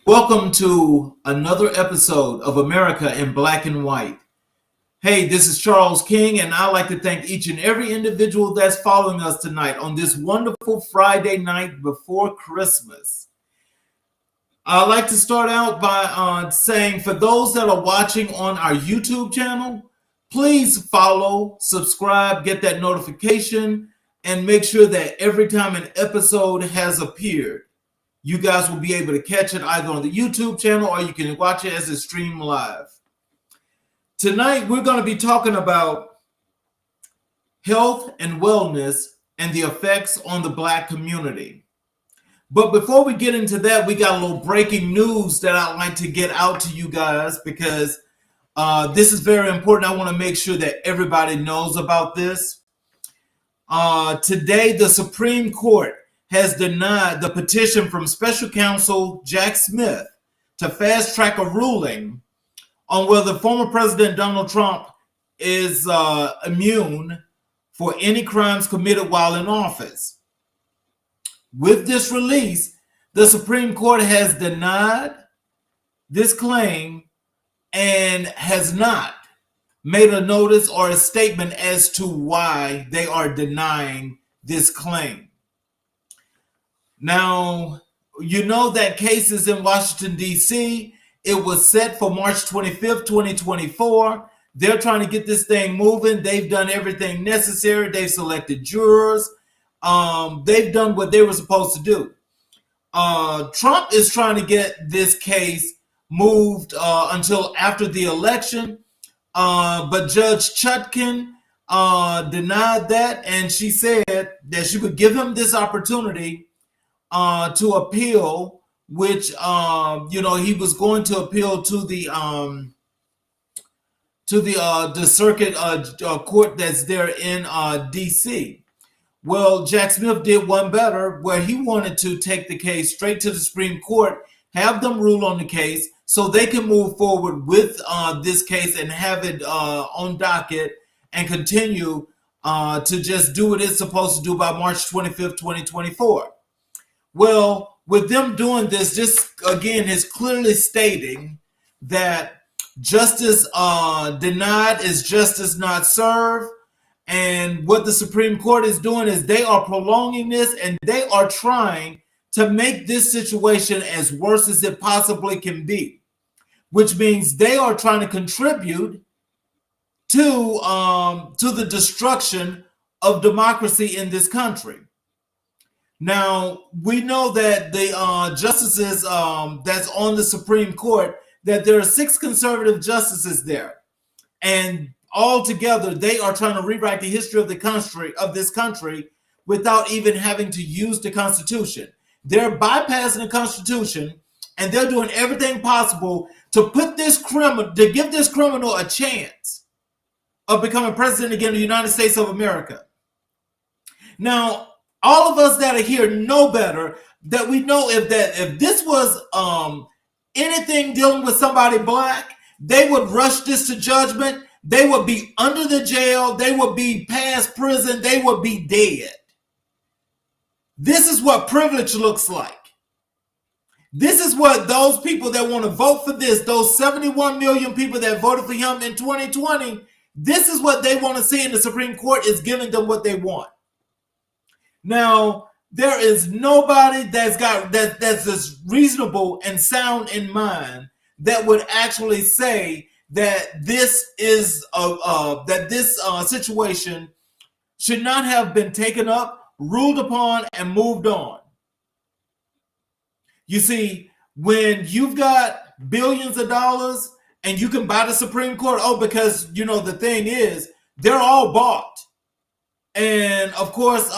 Welcome to another episode of America in Black and White. Hey, this is Charles King, and I'd like to thank each and every individual that's following us tonight on this wonderful Friday night before Christmas. I'd like to start out by saying for those that are watching on our YouTube channel, please follow, subscribe, get that notification, and make sure that every time an episode has appeared, you guys will be able to catch it either on the YouTube channel or you can watch it as it's streamed live. Tonight, we're going to be talking about health and wellness and the effects on the Black community. But before we get into that, we got a little breaking news that I'd like to get out to you guys because this is very important. I want to make sure that everybody knows about this. Today, the Supreme Court has denied the petition from Special Counsel Jack Smith to fast-track a ruling on whether former President Donald Trump is immune for any crimes committed while in office. With this release, the Supreme Court has denied this claim and has not made a notice or a statement as to why they are denying this claim. Now, you know that case is in Washington, D.C. It was set for March 25th, 2024. They're trying to get this thing moving. They've done everything necessary. They've selected jurors. They've done what they were supposed to do. Trump is trying to get this case moved until after the election, but Judge Chutkan denied that, and she said that she would give him this opportunity to appeal, which he was going to appeal to the circuit court that's there in D.C. Well, Jack Smith did one better, where he wanted to take the case straight to the Supreme Court, have them rule on the case, so they can move forward with this case and have it on docket and continue to just do what it's supposed to do by March 25th, 2024. Well, with them doing this again is clearly stating that justice denied is justice not served. And what the Supreme Court is doing is they are prolonging this and they are trying to make this situation as worse as it possibly can be, which means they are trying to contribute to the destruction of democracy in this country. Now, we know that the justices that's on the Supreme Court, that there are 6 conservative justices there. And altogether, they are trying to rewrite the history of this country without even having to use the Constitution. They're bypassing the Constitution, and they're doing everything possible to give this criminal a chance of becoming president again of the United States of America. Now, all of us that are here know better, that we know if this was anything dealing with somebody Black, they would rush this to judgment. They would be under the jail. They would be past prison. They would be dead. This is what privilege looks like. This is what those people that want to vote for this, those 71 million people that voted for him in 2020, this is what they want to see, and the Supreme Court is giving them what they want. Now, there is nobody that's as reasonable and sound in mind that would actually say that this is this situation should not have been taken up, ruled upon, and moved on. You see, when you've got billions of dollars and you can buy the Supreme Court, because the thing is, they're all bought. And of course,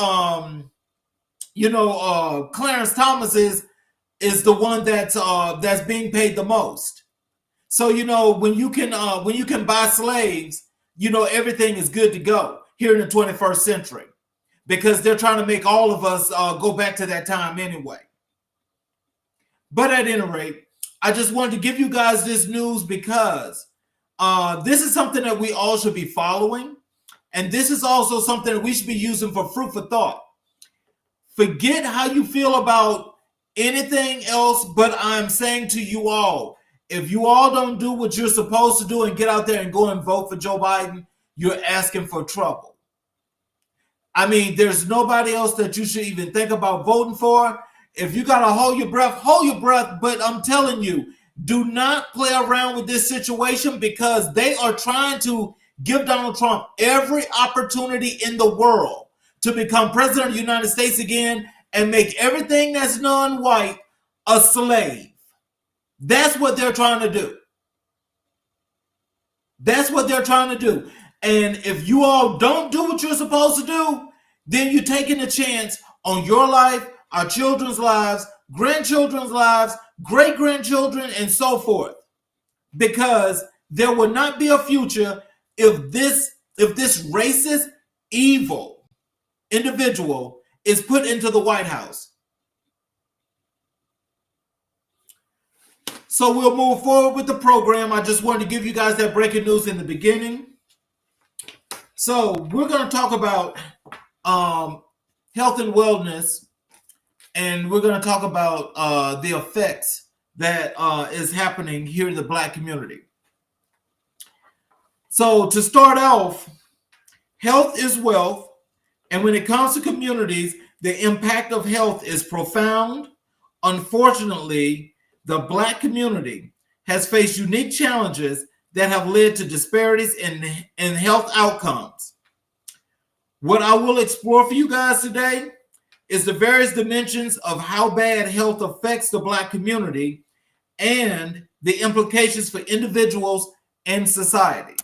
Clarence Thomas is the one that's being paid the most. So when you can buy slaves, everything is good to go here in the 21st century, because they're trying to make all of us go back to that time anyway. But at any rate, I just wanted to give you guys this news because this is something that we all should be following. And this is also something that we should be using for fruit for thought. Forget how you feel about anything else, but I'm saying to you all, if you all don't do what you're supposed to do and get out there and go and vote for Joe Biden, you're asking for trouble. I mean, there's nobody else that you should even think about voting for. If you got to hold your breath, hold your breath. But I'm telling you, do not play around with this situation, because they are trying to give Donald Trump every opportunity in the world to become president of the United States again and make everything that's non-white a slave. That's what they're trying to do. That's what they're trying to do. And if you all don't do what you're supposed to do, then you're taking a chance on your life, our children's lives, grandchildren's lives, great-grandchildren, and so forth. Because there will not be a future if this racist, evil individual is put into the White House. So we'll move forward with the program. I just wanted to give you guys that breaking news in the beginning. So we're going to talk about health and wellness, and we're going to talk about the effects that is happening here in the Black community. So to start off, health is wealth, and when it comes to communities, the impact of health is profound. Unfortunately, the Black community has faced unique challenges that have led to disparities in health outcomes. What I will explore for you guys today is the various dimensions of how bad health affects the Black community and the implications for individuals and society.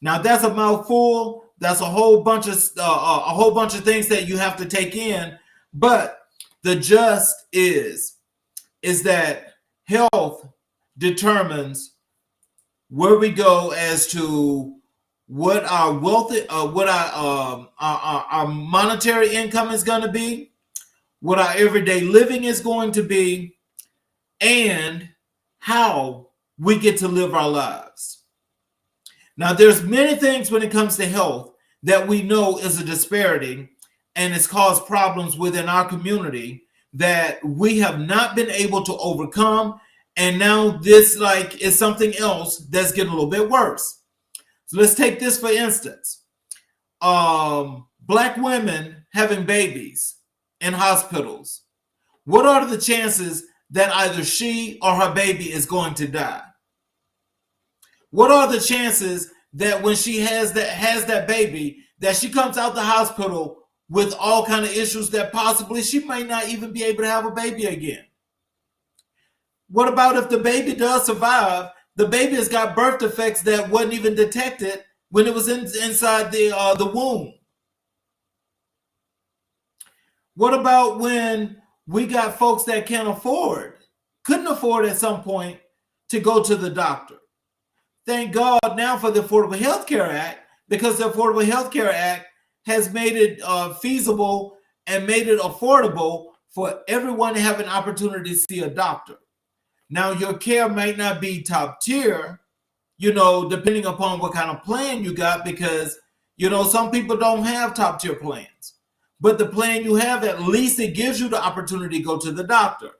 Now, that's a mouthful. That's a whole bunch of things that you have to take in. But the gist is that health determines where we go as to what our wealth, what our monetary income is going to be, what our everyday living is going to be, and how we get to live our lives. Now, there's many things when it comes to health that we know is a disparity, and it's caused problems within our community that we have not been able to overcome. And now this is something else that's getting a little bit worse. So let's take this for instance. Black women having babies in hospitals. What are the chances that either she or her baby is going to die? What are the chances that when she has that baby, that she comes out the hospital with all kind of issues that possibly she might not even be able to have a baby again? What about if the baby does survive? The baby has got birth defects that wasn't even detected when it was inside the womb. What about when we got folks that couldn't afford at some point to go to the doctor? Thank God now for the Affordable Health Care Act, because the Affordable Health Care Act has made it feasible and made it affordable for everyone to have an opportunity to see a doctor. Now, your care might not be top tier, depending upon what kind of plan you got, because, some people don't have top tier plans. But the plan you have, at least it gives you the opportunity to go to the doctor,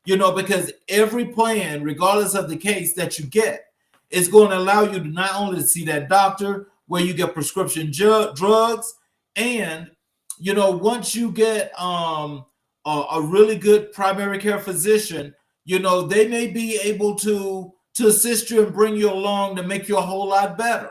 because every plan, regardless of the case that you get, is going to allow you to not only see that doctor where you get prescription drugs, and, once you get a really good primary care physician, they may be able to assist you and bring you along to make you a whole lot better.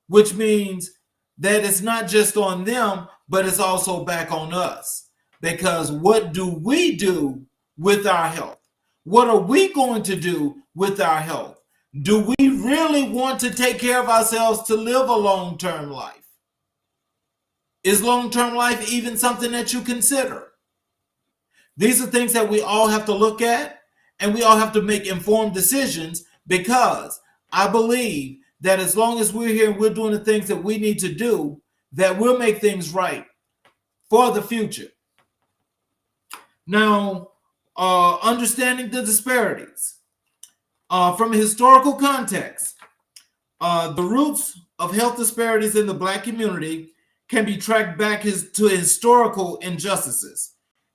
Which means that it's not just on them, but it's also back on us. Because what do we do with our health? What are we going to do with our health? Do we really want to take care of ourselves to live a long-term life? Is long-term life even something that you consider? These are things that we all have to look at, and we all have to make informed decisions, because I believe that as long as we're here and we're doing the things that we need to do, that we'll make things right for the future. Now, understanding the disparities. From a historical context, the roots of health disparities in the Black community can be tracked back to historical injustices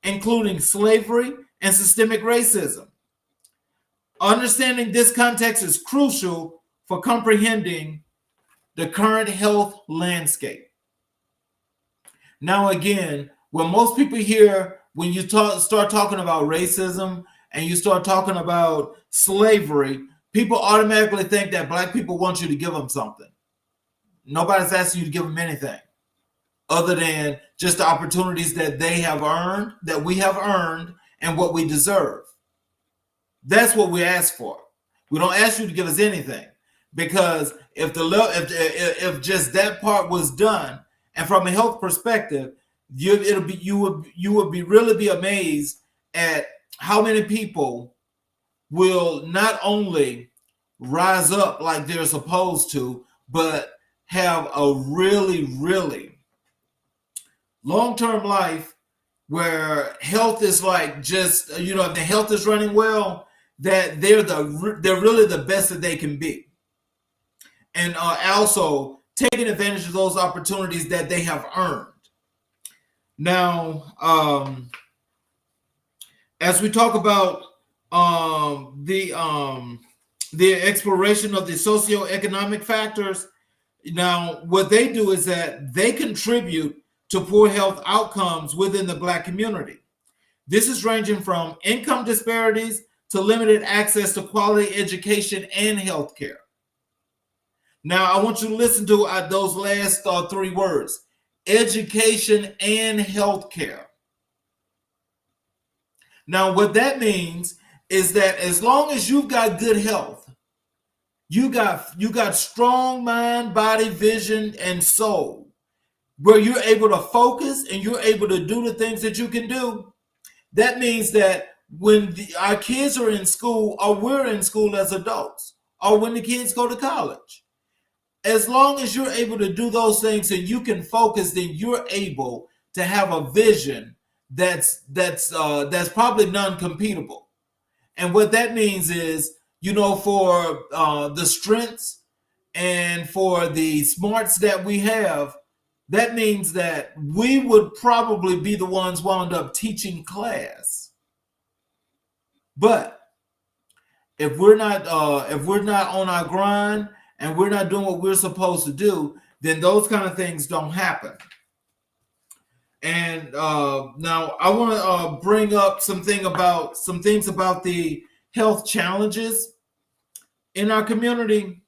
including slavery and systemic racism. Understanding this context is crucial for comprehending the current health landscape. Now, again, when most people hear, when you start talking about racism and you start talking about slavery, people automatically think that black people want you to give them something. Nobody's asking you to give them anything other than just the opportunities that they have earned, that we have earned, and what we deserve. That's what we ask for. We don't ask you to give us anything, because if just that part was done, and from a health perspective, you would really be amazed at how many people will not only rise up like they're supposed to, but have a really, really long-term life where health is like just, if the health is running well, that they're really the best that they can be. And also taking advantage of those opportunities that they have earned. Now, as we talk about the exploration of the socioeconomic factors, now what they do is that they contribute to poor health outcomes within the Black community. This is ranging from income disparities to limited access to quality education and healthcare. Now, I want you to listen to those last three words: education and healthcare. Now, what that means is that as long as you've got good health, you got strong mind, body, vision, and soul, where you're able to focus and you're able to do the things that you can do. That means that when our kids are in school, or we're in school as adults, or when the kids go to college, as long as you're able to do those things and you can focus, then you're able to have a vision that's probably non-competable. And what that means is, for the strengths and for the smarts that we have, that means that we would probably be the ones wound up teaching class. But if we're not on our grind and we're not doing what we're supposed to do, then those kind of things don't happen. And now I want to bring up some things about the health challenges in our community.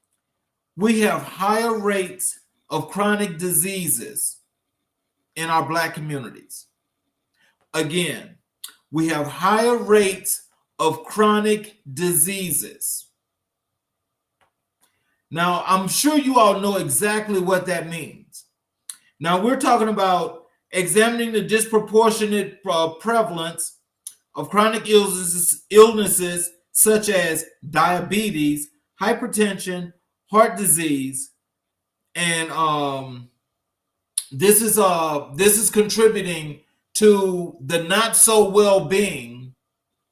We have higher rates of chronic diseases in our Black communities. Again, we have higher rates of chronic diseases. Now, I'm sure you all know exactly what that means. Now, we're talking about examining the disproportionate prevalence of chronic illnesses such as diabetes, hypertension, heart disease, and this is contributing to the not so well-being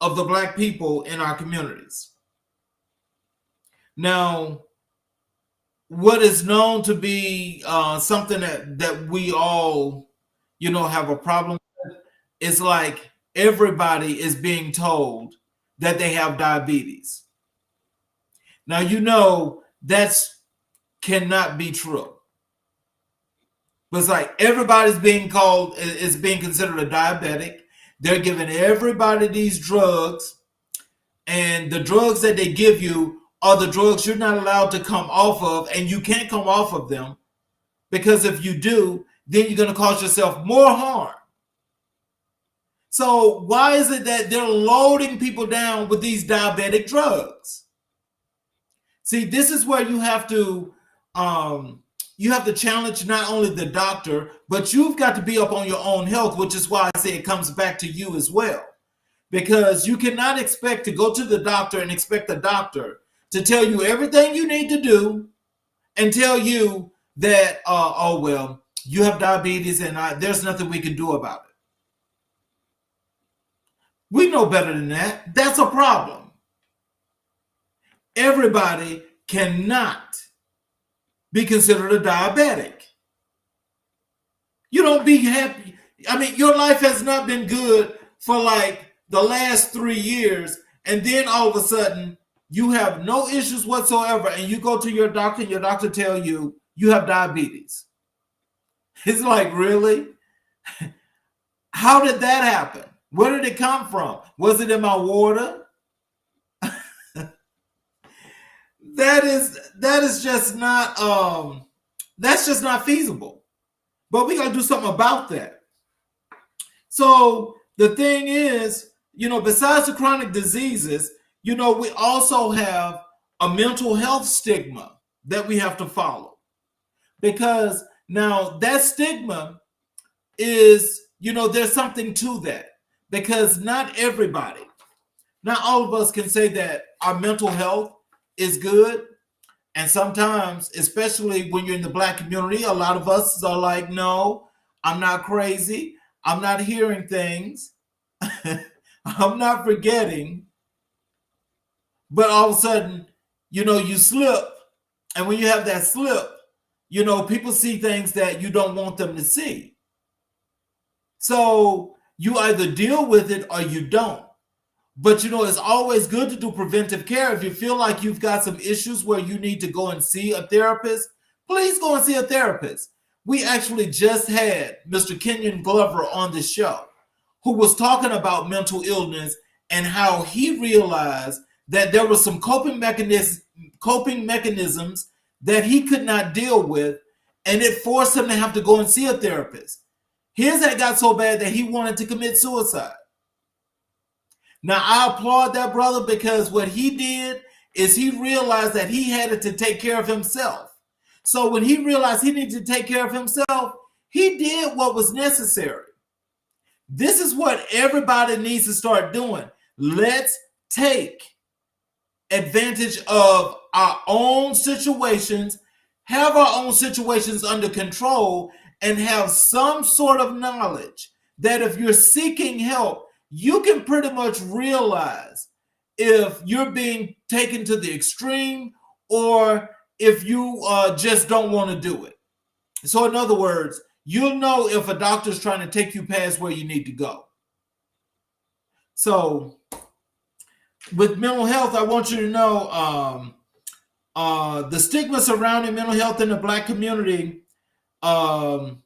of the Black people in our communities. Now, what is known to be something that we all, have a problem with is like everybody is being told that they have diabetes. Now, that's cannot be true. But it's like everybody's being considered a diabetic. They're giving everybody these drugs, and the drugs that they give you are the drugs you're not allowed to come off of, and you can't come off of them, because if you do, then you're going to cause yourself more harm. So why is it that they're loading people down with these diabetic drugs? See, this is where you have to challenge not only the doctor, but you've got to be up on your own health, which is why I say it comes back to you as well. Because you cannot expect to go to the doctor and expect the doctor to tell you everything you need to do and tell you that, you have diabetes and there's nothing we can do about it. We know better than that. That's a problem. Everybody cannot be considered a diabetic. You don't be happy. I mean, your life has not been good for like the last 3 years, and then all of a sudden you have no issues whatsoever, and you go to your doctor and your doctor tell you you have diabetes. It's like, really? How did that happen? Where did it come from? Was it in my water? That is just not that's just not feasible. But we got to do something about that. So the thing is, besides the chronic diseases, we also have a mental health stigma that we have to follow. Because now that stigma is, there's something to that. Because not all of us can say that our mental health is good. And sometimes, especially when you're in the Black community, a lot of us are like, no, I'm not crazy. I'm not hearing things. I'm not forgetting. But all of a sudden, you slip. And when you have that slip, people see things that you don't want them to see. So you either deal with it or you don't. But it's always good to do preventive care. If you feel like you've got some issues where you need to go and see a therapist, please go and see a therapist. We actually just had Mr. Kenyon Glover on the show, who was talking about mental illness and how he realized that there were some coping mechanisms that he could not deal with, and it forced him to have to go and see a therapist. His had got so bad that he wanted to commit suicide. Now, I applaud that brother, because what he did is he realized that he had to take care of himself. So when he realized he needed to take care of himself, he did what was necessary. This is what everybody needs to start doing. Let's take advantage of our own situations, have our own situations under control, and have some sort of knowledge that if you're seeking help, you can pretty much realize if you're being taken to the extreme or if you just don't want to do it. So in other words, you'll know if a doctor's trying to take you past where you need to go. So with mental health, I want you to know the stigma surrounding mental health in the Black community and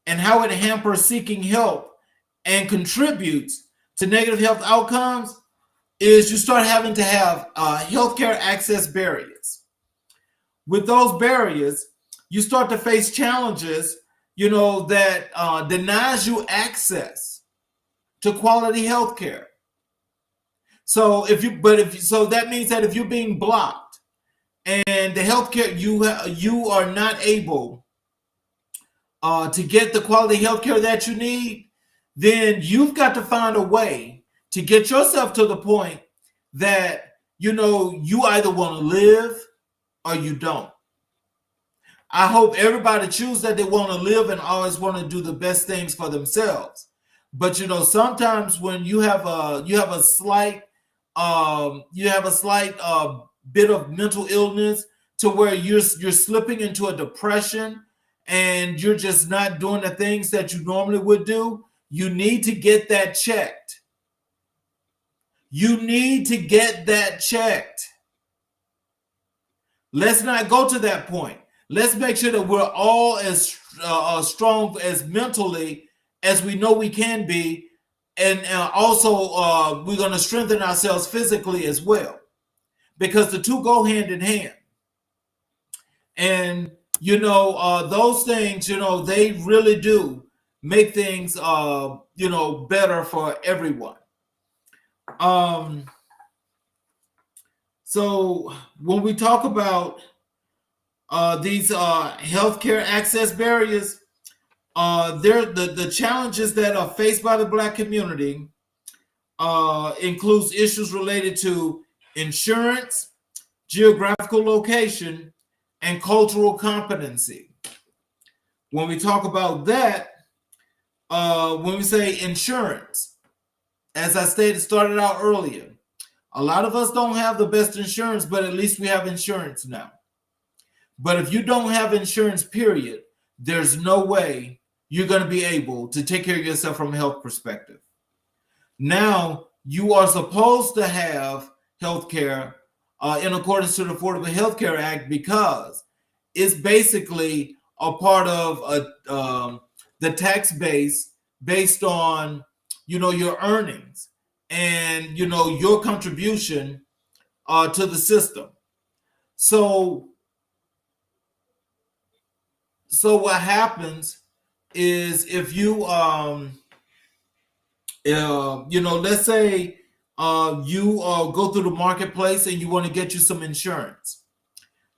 how it hampers seeking help and contributes to negative health outcomes is you start having to have healthcare access barriers. With those barriers, you start to face challenges, that denies you access to quality healthcare. So so that means that if you're being blocked and the healthcare you are not able to get the quality healthcare that you need, then you've got to find a way to get yourself to the point that, you either want to live or you don't. I hope everybody chooses that they want to live and always want to do the best things for themselves. But, sometimes when you have a slight bit of mental illness to where you're slipping into a depression and you're just not doing the things that you normally would do, you need to get that checked. You need to get that checked. Let's not go to that point. Let's make sure that we're all as strong as mentally as we know we can be. And also we're going to strengthen ourselves physically as well. Because the two go hand in hand. And, those things, they really do make things, better for everyone. So when we talk about these healthcare access barriers, the challenges that are faced by the Black community includes issues related to insurance, geographical location, and cultural competency. When we talk about that, when we say insurance, as I started out earlier, a lot of us don't have the best insurance, but at least we have insurance now. But if you don't have insurance, period, there's no way you're going to be able to take care of yourself from a health perspective. Now you are supposed to have health care in accordance to the Affordable Health Care Act because it's basically a part of the tax base based on your earnings and your contribution to the system. So what happens is if you let's say you go through the marketplace and you want to get you some insurance.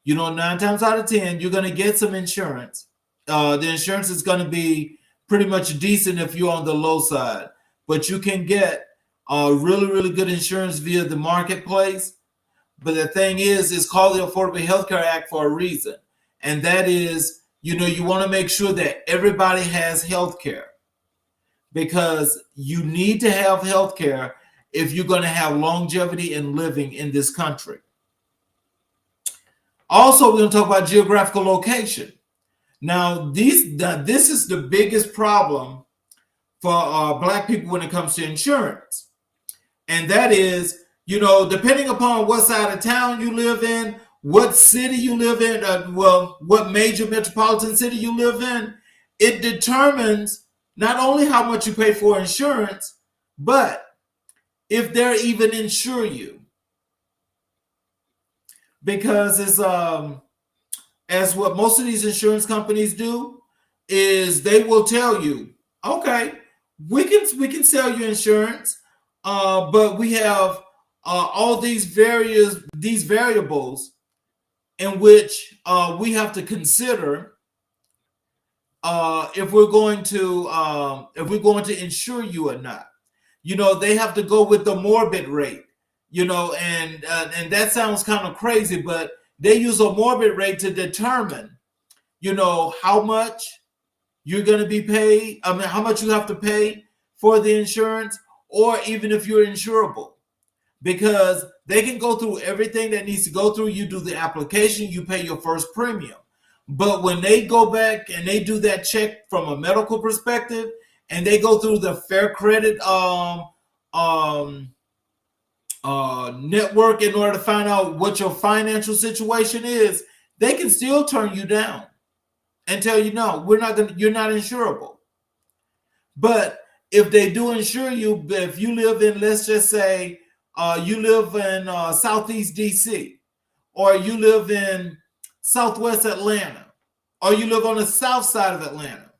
9 times out of 10, you're going to get some insurance. The insurance is going to be pretty much decent if you're on the low side, but you can get really, really good insurance via the marketplace. But the thing is, it's called the Affordable Health Care Act for a reason. And that is, you want to make sure that everybody has health care because you need to have health care if you're going to have longevity in living in this country. Also, we're going to talk about geographical location. Now, this is the biggest problem for Black people when it comes to insurance. And that is, depending upon what side of town you live in, what city you live in, what major metropolitan city you live in, it determines not only how much you pay for insurance, but if they're even insure you. Because it's as what most of these insurance companies do is they will tell you, okay, we can sell you insurance, but we have all these variables in which we have to consider if we're going to insure you or not. They have to go with the morbid rate. And that sounds kind of crazy, but they use a morbid rate to determine, how much you're going to be paid. I mean, how much you have to pay for the insurance, or even if you're insurable, because they can go through everything that needs to go through. You do the application, you pay your first premium. But when they go back and they do that check from a medical perspective, and they go through the Fair Credit network in order to find out what your financial situation is, they can still turn you down and tell you, no, you're not insurable. But if they do insure you, if you live in, let's just say you live in Southeast DC, or you live in Southwest Atlanta, or you live on the south side of Atlanta,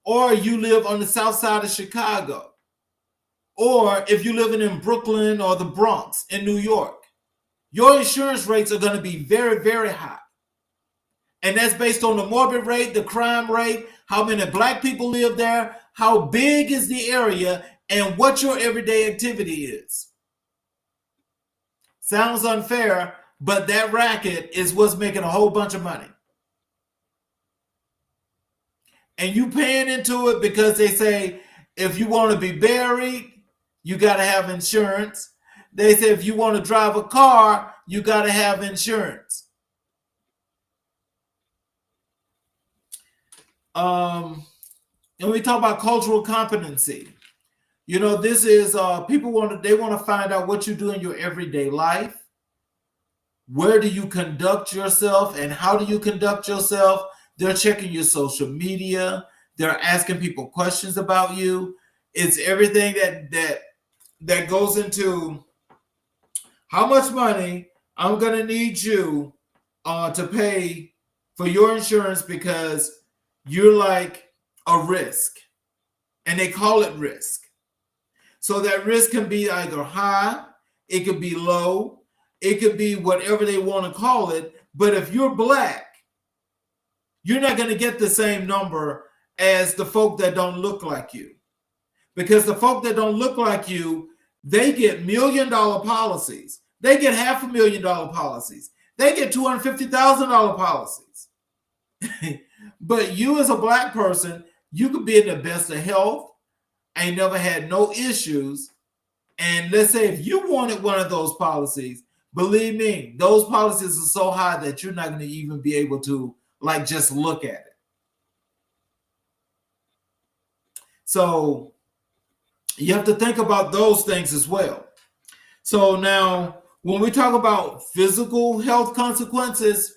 or you live on the south side of Chicago, or if you're living in Brooklyn or the Bronx in New York, your insurance rates are going to be very, very high. And that's based on the morbid rate, the crime rate, how many Black people live there, how big is the area, and what your everyday activity is. Sounds unfair, but that racket is what's making a whole bunch of money. And you paying into it because they say if you want to be buried, you got to have insurance. They say if you want to drive a car, you got to have insurance. And we talk about cultural competency. This is people want to find out what you do in your everyday life. Where do you conduct yourself and how do you conduct yourself? They're checking your social media. They're asking people questions about you. It's everything that goes into how much money I'm going to need you to pay for your insurance because you're like a risk. And they call it risk. So that risk can be either high, it could be low, it could be whatever they want to call it. But if you're Black, you're not going to get the same number as the folk that don't look like you. Because the folk that don't look like you, they get $1 million policies. They get $500,000 policies. They get $250,000 policies. But you as a Black person, you could be in the best of health, ain't never had no issues. And let's say if you wanted one of those policies, believe me, those policies are so high that you're not going to even be able to just look at it. So You have to think about those things as well. So now, when we talk about physical health consequences,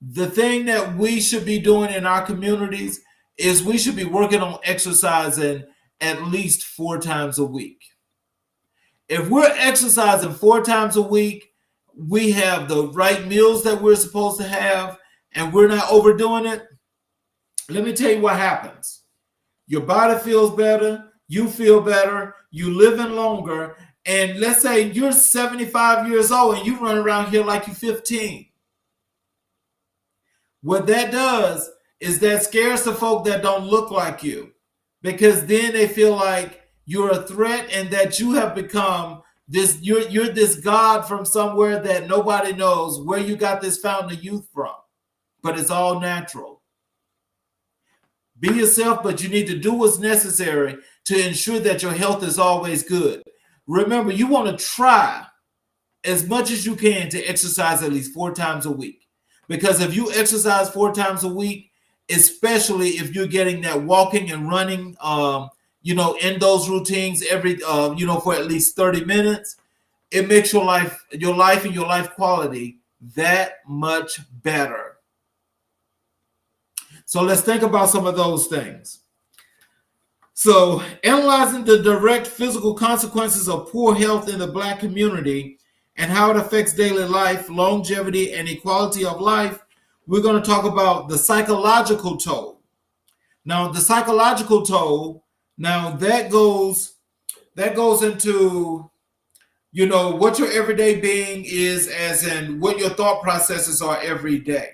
the thing that we should be doing in our communities is we should be working on exercising at least 4 times a week. If we're exercising 4 times a week, we have the right meals that we're supposed to have, and we're not overdoing it. Let me tell you what happens. Your body feels better, you feel better, you living longer, and let's say you're 75 years old and you run around here like you're 15. What that does is that scares the folk that don't look like you, because then they feel like you're a threat and that you have become this, you're this god from somewhere that nobody knows where you got this fountain of youth from, but it's all natural. Be yourself, but you need to do what's necessary to ensure that your health is always good. Remember, you want to try as much as you can to exercise at least 4 times a week. Because if you exercise 4 times a week, especially if you're getting that walking and running, in those routines every, for at least 30 minutes, it makes your life and your life quality that much better. So let's think about some of those things. So, analyzing the direct physical consequences of poor health in the Black community and how it affects daily life, longevity, and equality of life, we're going to talk about the psychological toll. Now, the psychological toll, now that goes into, what your everyday being is, as in what your thought processes are every day.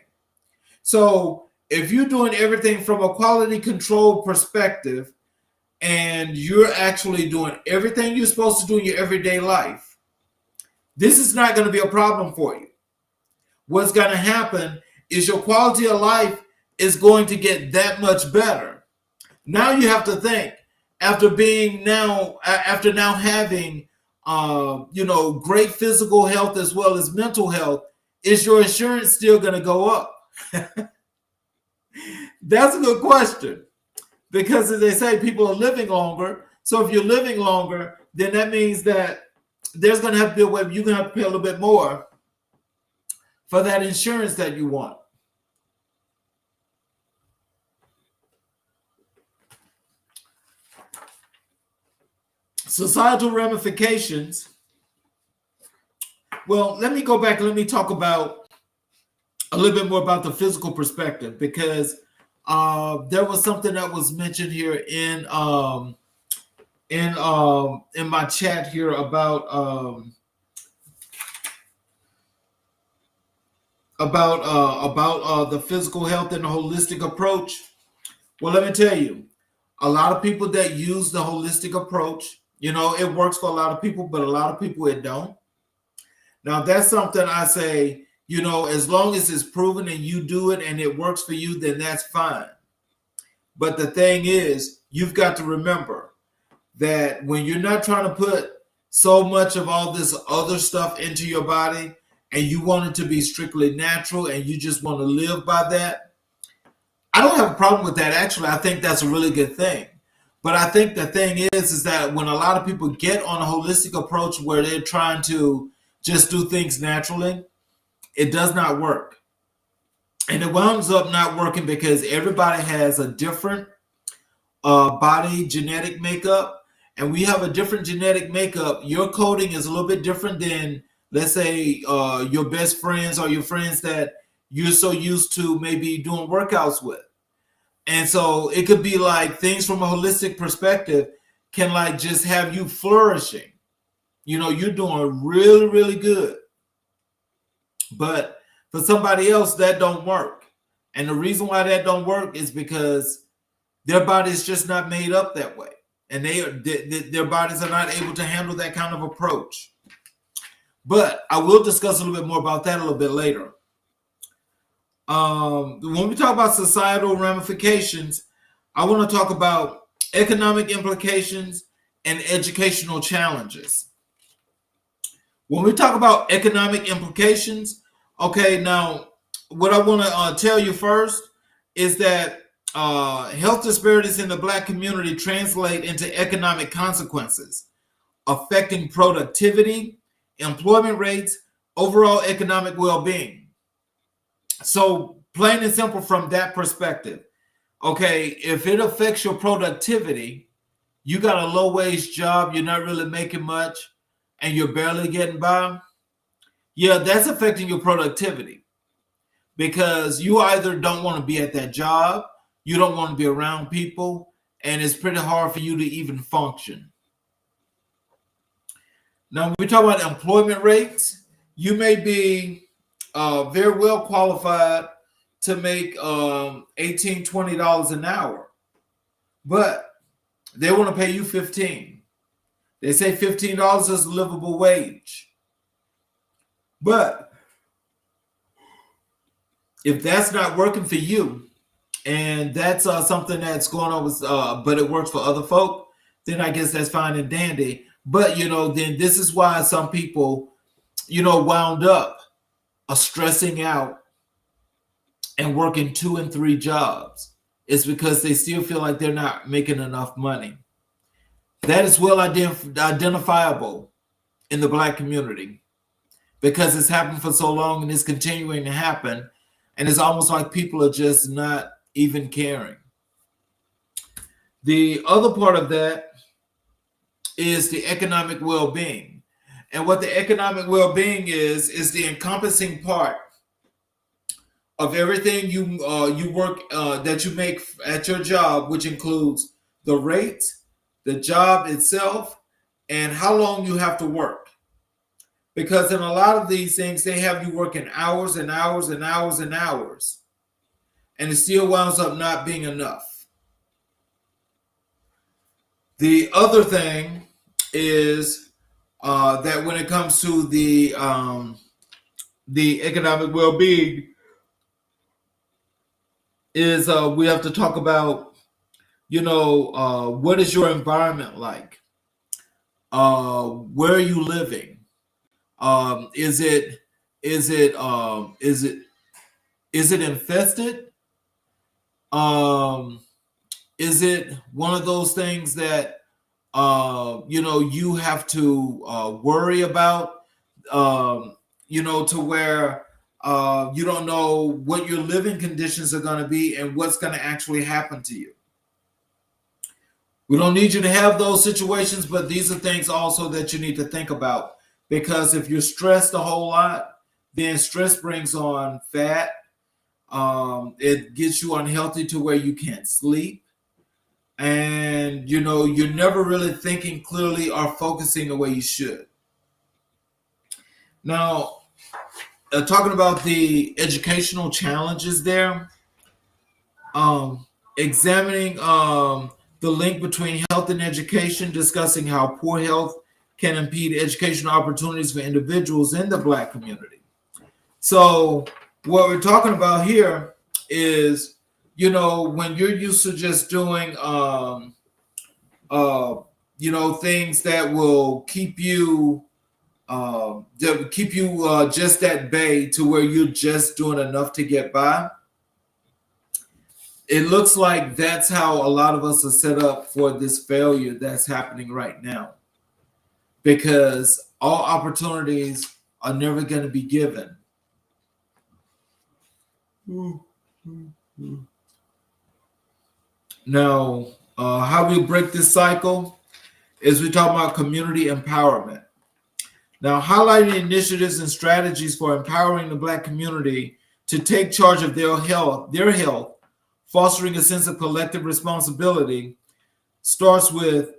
So, if you're doing everything from a quality control perspective and you're actually doing everything you're supposed to do in your everyday life, this is not going to be a problem for you. What's going to happen is your quality of life is going to get that much better. Now you have to think, after now having great physical health as well as mental health, is your insurance still going to go up? That's a good question, because as they say, people are living longer. So if you're living longer, then that means that there's going to have to be a way you're going to have to pay a little bit more for that insurance that you want. Societal ramifications. Well, let me go back and let me talk about a little bit more about the physical perspective, because there was something that was mentioned here in my chat here about the physical health and the holistic approach. Well, let me tell you, a lot of people that use the holistic approach, it works for a lot of people, but a lot of people it don't. Now, that's something I say, as long as it's proven and you do it and it works for you, then that's fine. But the thing is, you've got to remember that when you're not trying to put so much of all this other stuff into your body and you want it to be strictly natural and you just want to live by that, I don't have a problem with that. Actually, I think that's a really good thing. But I think the thing is that when a lot of people get on a holistic approach where they're trying to just do things naturally, it does not work. And it winds up not working because everybody has a different body genetic makeup, and we have a different genetic makeup. Your coding is a little bit different than, let's say, your best friends or your friends that you're so used to maybe doing workouts with. And so it could be like things from a holistic perspective can like just have you flourishing. You're doing really, really good. But for somebody else, that don't work. And the reason why that don't work is because their body is just not made up that way. And their bodies are not able to handle that kind of approach. But I will discuss a little bit more about that a little bit later. When we talk about societal ramifications, I want to talk about economic implications and educational challenges. When we talk about economic implications, okay, now what I want to tell you first is that health disparities in the Black community translate into economic consequences, affecting productivity, employment rates, overall economic well-being. So, plain and simple from that perspective, okay, if it affects your productivity, you got a low wage job, you're not really making much, and you're barely getting by, yeah, that's affecting your productivity because you either don't want to be at that job, you don't want to be around people, and it's pretty hard for you to even function. Now, when we talk about employment rates, you may be very well qualified to make $18, $20 an hour, but they want to pay you $15. They say $15 is a livable wage. But if that's not working for you, and that's something that's going on with, but it works for other folk, then I guess that's fine and dandy. But, then this is why some people, wound up stressing out and working 2 and 3 jobs. It's because they still feel like they're not making enough money. That is well identifiable in the Black community because it's happened for so long and it's continuing to happen. And it's almost like people are just not even caring. The other part of that is the economic well-being. And what the economic well-being is the encompassing part of everything you work that you make at your job, which includes the rate, the job itself, and how long you have to work. Because in a lot of these things, they have you working hours and hours and hours and hours, and it still winds up not being enough. The other thing is that when it comes to the economic well-being, is we have to talk about, what is your environment like? Where are you living? Is it infested? Is it one of those things that you have to worry about? To where you don't know what your living conditions are going to be and what's going to actually happen to you. We don't need you to have those situations, but these are things also that you need to think about. Because if you're stressed a whole lot, then stress brings on fat. It gets you unhealthy to where you can't sleep. And, you're never really thinking clearly or focusing the way you should. Now, talking about the educational challenges there, examining the link between health and education, discussing how poor health can impede educational opportunities for individuals in the Black community. So what we're talking about here is, when you're used to just doing, things that will keep you just at bay to where you're just doing enough to get by. It looks like that's how a lot of us are set up for this failure that's happening right now. Because all opportunities are never going to be given. Now, how we break this cycle is we talk about community empowerment. Now, highlighting initiatives and strategies for empowering the Black community to take charge of their health, fostering a sense of collective responsibility, starts with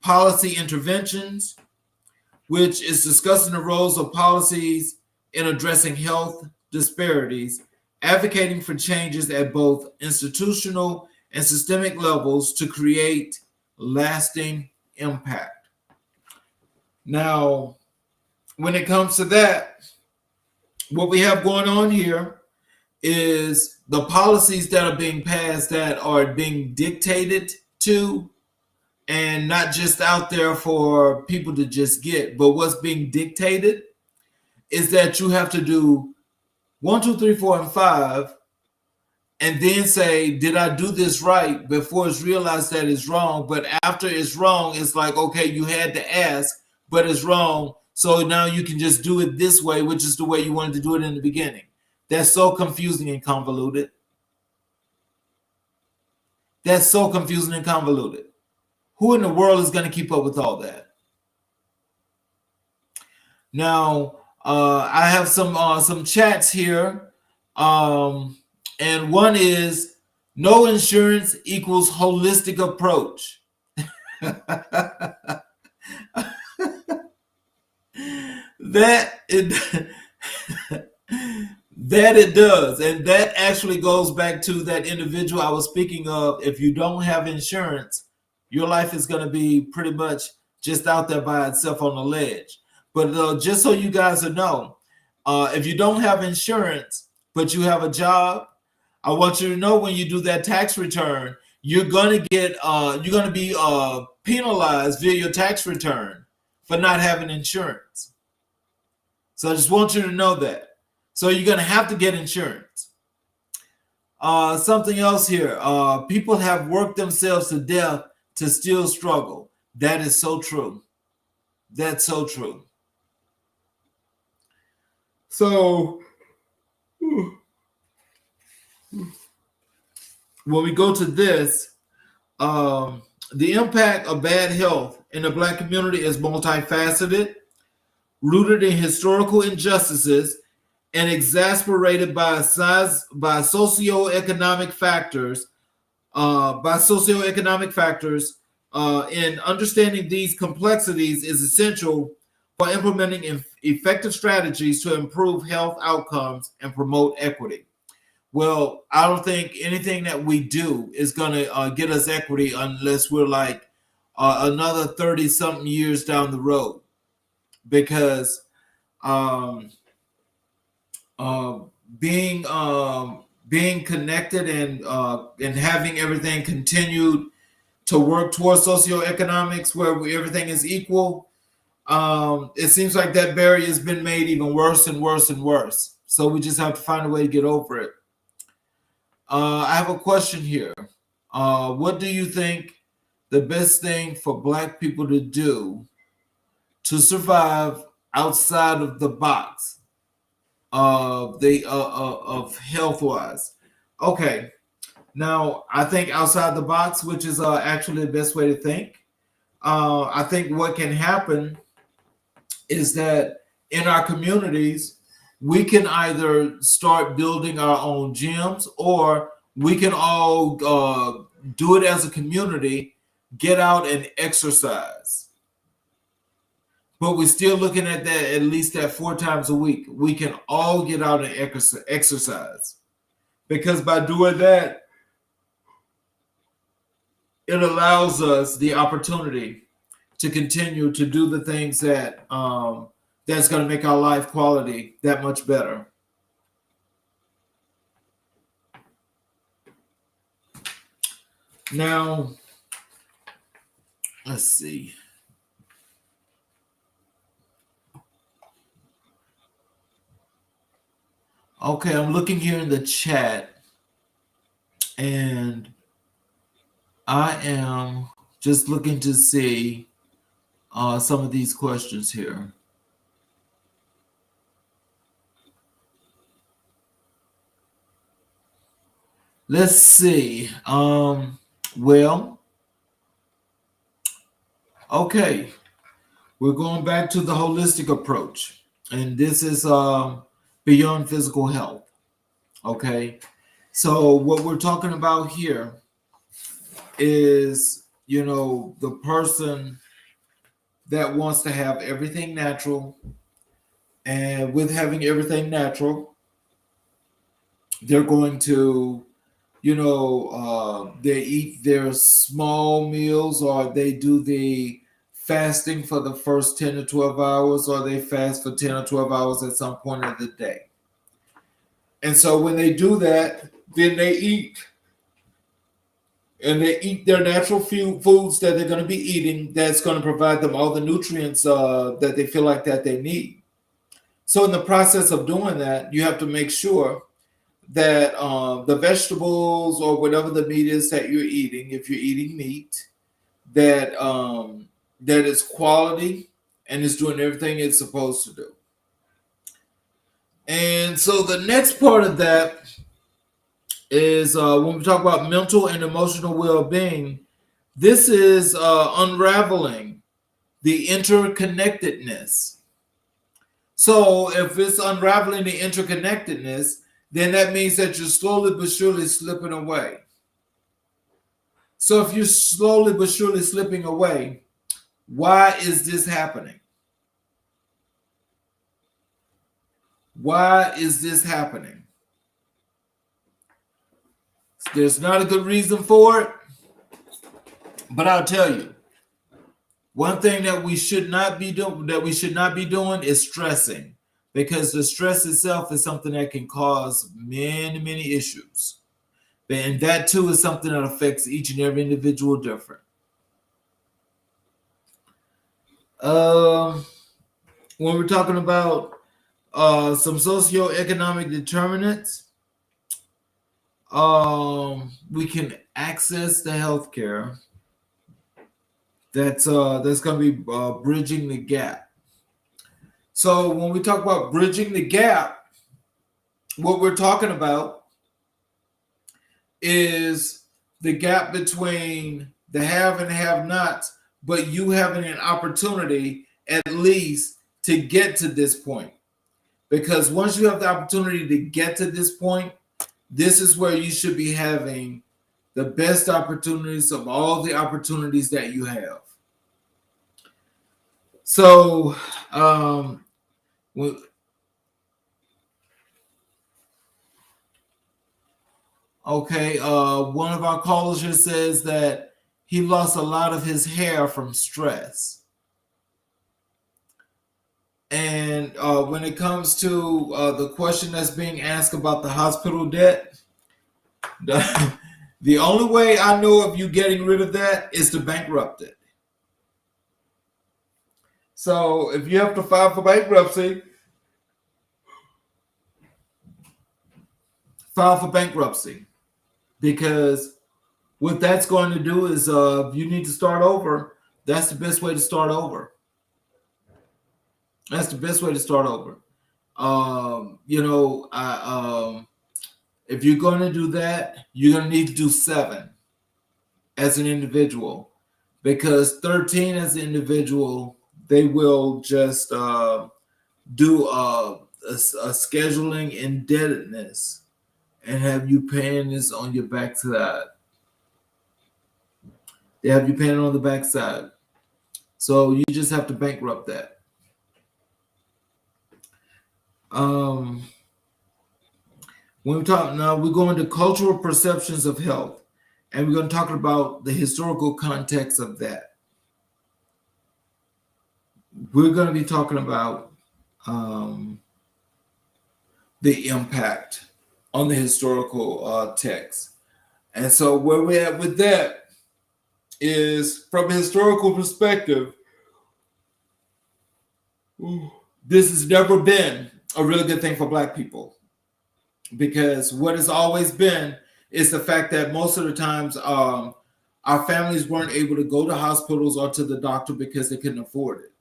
policy interventions, which is discussing the roles of policies in addressing health disparities, advocating for changes at both institutional and systemic levels to create lasting impact. Now, when it comes to that, what we have going on here is the policies that are being passed that are being dictated to, and not just out there for people to just get, but what's being dictated is that you have to do 1, 2, 3, 4, and 5 and then say, did I do this right, before it's realized that it's wrong. But after it's wrong, it's like, okay, you had to ask, but it's wrong. So now you can just do it this way, which is the way you wanted to do it in the beginning. That's so confusing and convoluted. That's so confusing and convoluted. Who in the world is going to keep up with all that? Now, I have some chats here, and one is no insurance equals holistic approach. that it that it does, and that actually goes back to that individual I was speaking of. If you don't have insurance, your life is going to be pretty much just out there by itself on the ledge. But just so you guys know, if you don't have insurance but you have a job, I want you to know, when you do that tax return, you're going to be penalized via your tax return for not having insurance. So I just want you to know that. So you're going to have to get insurance. Something else here. People have worked themselves to death to still struggle. That is so true. That's so true. So when we go to this, the impact of bad health in the Black community is multifaceted, rooted in historical injustices, and exasperated by socioeconomic factors. And understanding these complexities is essential for implementing effective strategies to improve health outcomes and promote equity. Well, I don't think anything that we do is going to get us equity unless we're like another 30-something years down the road, because being connected and having everything continued to work towards socioeconomics where everything is equal, it seems like that barrier has been made even worse and worse and worse. So we just have to find a way to get over it. I have a question here. What do you think the best thing for Black people to do to survive outside of the box of health wise? Okay, now I think outside the box, which is actually the best way to think. I think what can happen is that in our communities, we can either start building our own gyms, or we can all do it as a community, get out and exercise. But we're still looking at that at least 4 times a week. We can all get out and exercise. Because by doing that, it allows us the opportunity to continue to do the things that that's going to make our life quality that much better. Now, let's see. Okay, I'm looking here in the chat, and I am just looking to see some of these questions here. Let's see. Well, okay. We're going back to the holistic approach, and this is beyond physical health. Okay. So what we're talking about here is, the person that wants to have everything natural, and with having everything natural, they're going to, they eat their small meals, or they do the fasting for the first 10 to 12 hours, or they fast for 10 or 12 hours at some point of the day. And so when they do that, then they eat. And they eat their natural foods that they're going to be eating, that's going to provide them all the nutrients that they feel like that they need. So in the process of doing that, you have to make sure that the vegetables or whatever the meat is that you're eating, if you're eating meat, that is quality and is doing everything it's supposed to do. And so the next part of that is when we talk about mental and emotional well-being, this is unraveling the interconnectedness. So if it's unraveling the interconnectedness, then that means that you're slowly but surely slipping away. So if you're slowly but surely slipping away, why is this happening? Why is this happening? There's not a good reason for it, but I'll tell you. One thing that we should not be doing is stressing, because the stress itself is something that can cause many, many issues. And that too is something that affects each and every individual different. When we're talking about some socioeconomic determinants, we can access the healthcare that's going to be bridging the gap. So when we talk about bridging the gap, what we're talking about is the gap between the have and have-nots, but you having an opportunity at least to get to this point. Because once you have the opportunity to get to this point, this is where you should be having the best opportunities of all the opportunities that you have. So, okay, one of our callers here says that he lost a lot of his hair from stress. And when it comes to the question that's being asked about the hospital debt, the only way I know of you getting rid of that is to bankrupt it. So if you have to file for bankruptcy, file for bankruptcy. Because what that's going to do is if you need to start over, that's the best way to start over. That's the best way to start over. If you're going to do that, you're going to need to do 7 as an individual, because 13 as an individual, they will just do a scheduling indebtedness and have you paying this on your backside. They have you paying on the backside. So you just have to bankrupt that. When we talk now, we're going to cultural perceptions of health, and we're going to talk about the historical context of that. We're going to be talking about the impact on the historical text. And so where we're at with that is, from a historical perspective, this has never been a really good thing for Black people. Because what has always been is the fact that most of the times our families weren't able to go to hospitals or to the doctor because they couldn't afford it.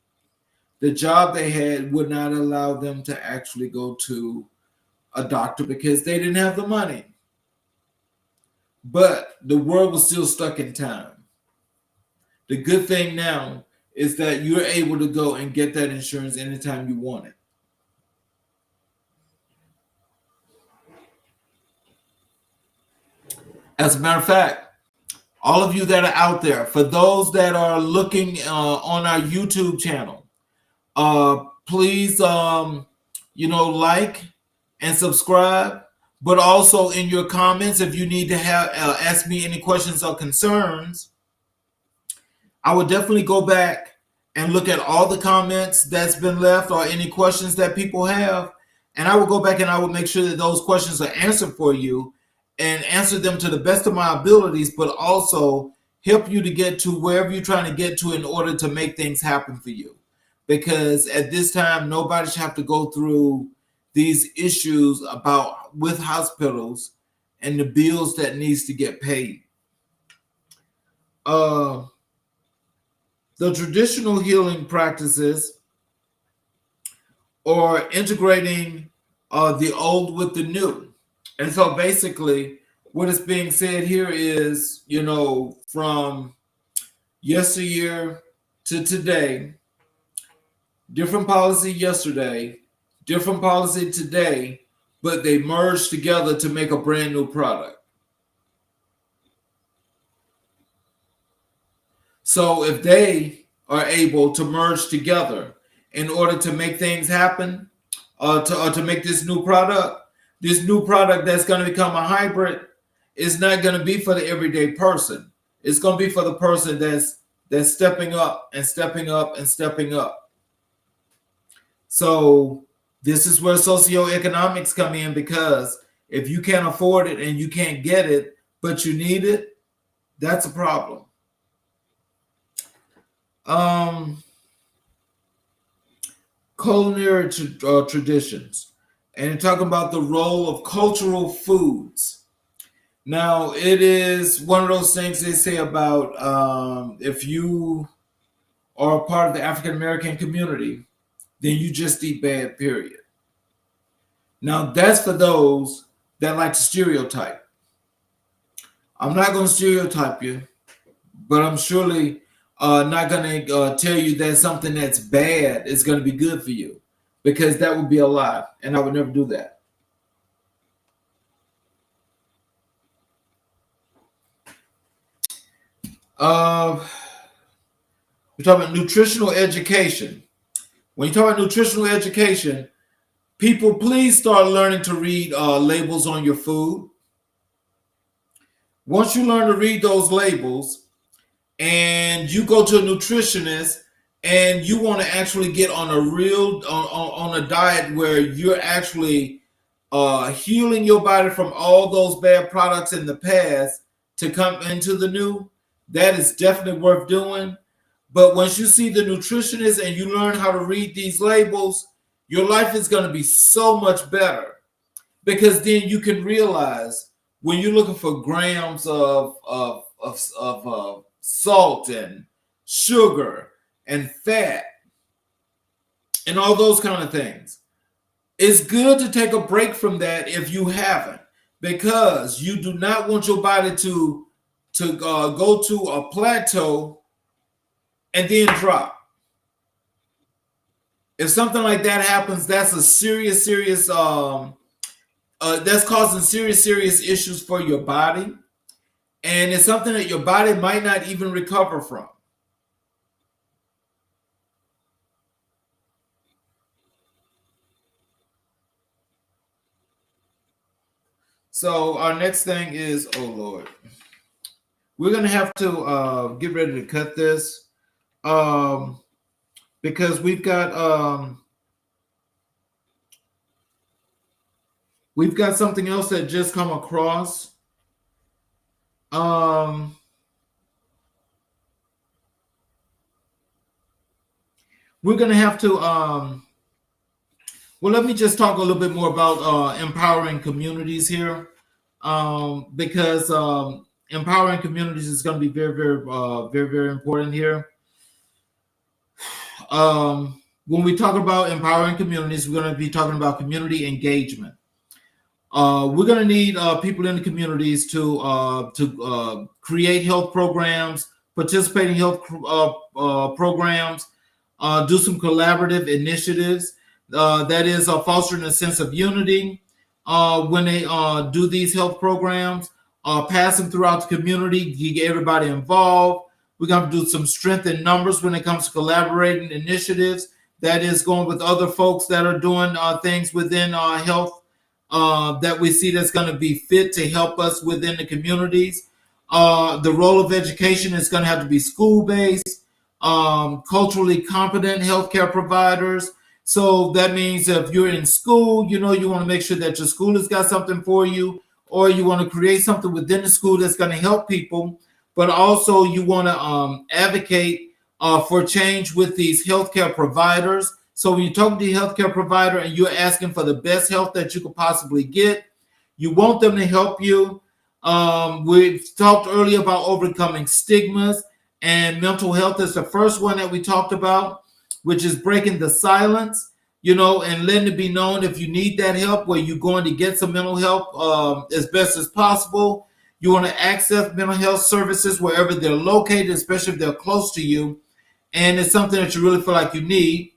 The job they had would not allow them to actually go to a doctor because they didn't have the money. But the world was still stuck in time. The good thing now is that you're able to go and get that insurance anytime you want it. As a matter of fact, all of you that are out there, for those that are looking on our YouTube channel, please, like and subscribe. But also in your comments, if you need to have ask me any questions or concerns, I would definitely go back and look at all the comments that's been left or any questions that people have, and I will go back and I will make sure that those questions are answered for you, and answer them to the best of my abilities, but also help you to get to wherever you're trying to get to in order to make things happen for you. Because at this time, nobody should have to go through these issues about with hospitals and the bills that needs to get paid. The traditional healing practices or integrating the old with the new. And so basically, what is being said here is, from yesteryear to today, different policy yesterday, different policy today, but they merged together to make a brand new product. So if they are able to merge together in order to make things happen, to make this new product that's going to become a hybrid is not going to be for the everyday person. It's going to be for the person that's stepping up and stepping up and stepping up. So this is where socioeconomics come in, because if you can't afford it and you can't get it, but you need it, that's a problem. Culinary traditions, and you're talking about the role of cultural foods. Now, it is one of those things they say about if you are a part of the African American community, then you just eat bad, period. Now, that's for those that like to stereotype. I'm not going to stereotype you, but I'm surely not going to tell you that something that's bad is going to be good for you, because that would be a lie, and I would never do that. We're talking about nutritional education. When you talk about nutritional education, people, please start learning to read labels on your food. Once you learn to read those labels and you go to a nutritionist and you want to actually get on a real on a diet where you're actually healing your body from all those bad products in the past to come into the new, that is definitely worth doing. But once you see the nutritionist and you learn how to read these labels, your life is going to be so much better, because then you can realize when you're looking for grams of salt and sugar and fat and all those kind of things, it's good to take a break from that if you haven't, because you do not want your body to go to a plateau and then drop. If something like that happens, that's a serious that's causing serious issues for your body, and it's something that your body might not even recover from. So our next thing is, oh Lord, we're gonna have to get ready to cut this, because we've got something else that just come across. We're gonna have to well, let me just talk a little bit more about empowering communities here, because empowering communities is going to be very important here. When we talk about empowering communities, we're going to be talking about community engagement. We're going to need people in the communities to create health programs, participate in health programs, do some collaborative initiatives. That is fostering a sense of unity when they do these health programs, pass them throughout the community, you get everybody involved. We're going to do some strength in numbers when it comes to collaborating initiatives. That is going with other folks that are doing things within health that we see that's going to be fit to help us within the communities. The role of education is going to have to be school-based, culturally competent healthcare providers. So that means if you're in school, you want to make sure that your school has got something for you, or you want to create something within the school that's going to help people, but also you want to advocate for change with these healthcare providers So when you're talking to your healthcare provider and you're asking for the best health that you could possibly get, you want them to help you. We've talked earlier about overcoming stigmas, and mental health is the first one that we talked about, which is breaking the silence, and letting it be known if you need that help, where you're going to get some mental help as best as possible. You want to access mental health services wherever they're located, especially if they're close to you, and it's something that you really feel like you need.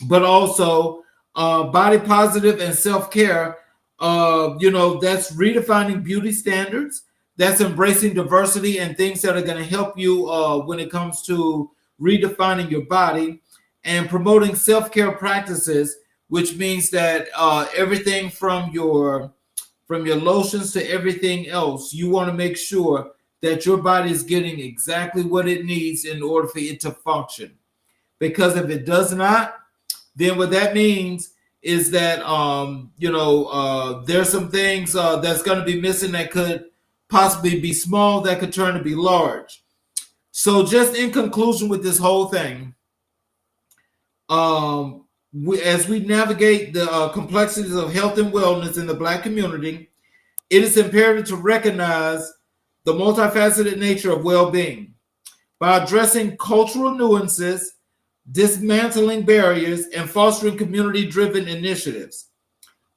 But also body positive and self-care. That's redefining beauty standards. That's embracing diversity and things that are going to help you when it comes to redefining your body, and promoting self-care practices, which means that everything from your lotions to everything else, you want to make sure that your body is getting exactly what it needs in order for it to function. Because if it does not, then what that means is that there's some things that's going to be missing that could possibly be small, that could turn to be large. So just in conclusion with this whole thing, as we navigate the complexities of health and wellness in the Black community, it is imperative to recognize the multifaceted nature of well-being. By addressing cultural nuances, dismantling barriers, and fostering community-driven initiatives,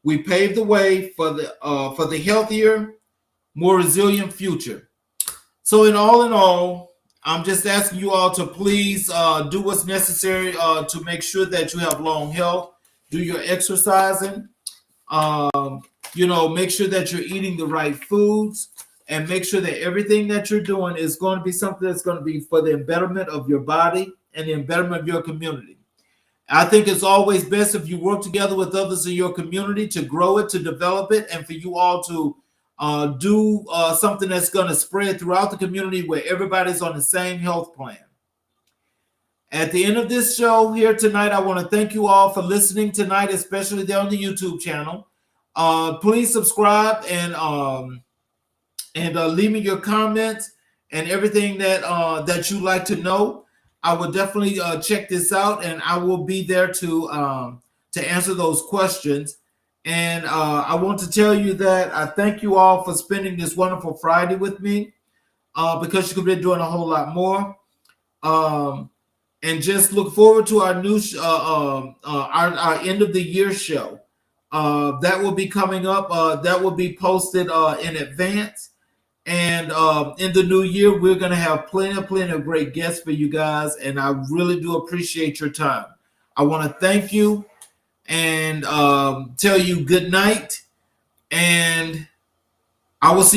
we pave the way for the healthier, more resilient future. So in all, I'm just asking you all to please do what's necessary to make sure that you have long health. Do your exercising. Make sure that you're eating the right foods, and make sure that everything that you're doing is going to be something that's going to be for the betterment of your body and the betterment of your community. I think it's always best if you work together with others in your community to grow it, to develop it, and for you all to do something that's going to spread throughout the community where everybody's on the same health plan. At the end of this show here tonight, I want to thank you all for listening tonight, especially there on the YouTube channel. Please subscribe and leave me your comments and everything that you'd like to know. I will definitely check this out, and I will be there to answer those questions. And I want to tell you that I thank you all for spending this wonderful Friday with me, because you could be doing a whole lot more. And just look forward to our new our end of the year show. That will be coming up. That will be posted in advance. And in the new year, we're going to have plenty of great guests for you guys. And I really do appreciate your time. I want to thank you and tell you good night. And I will see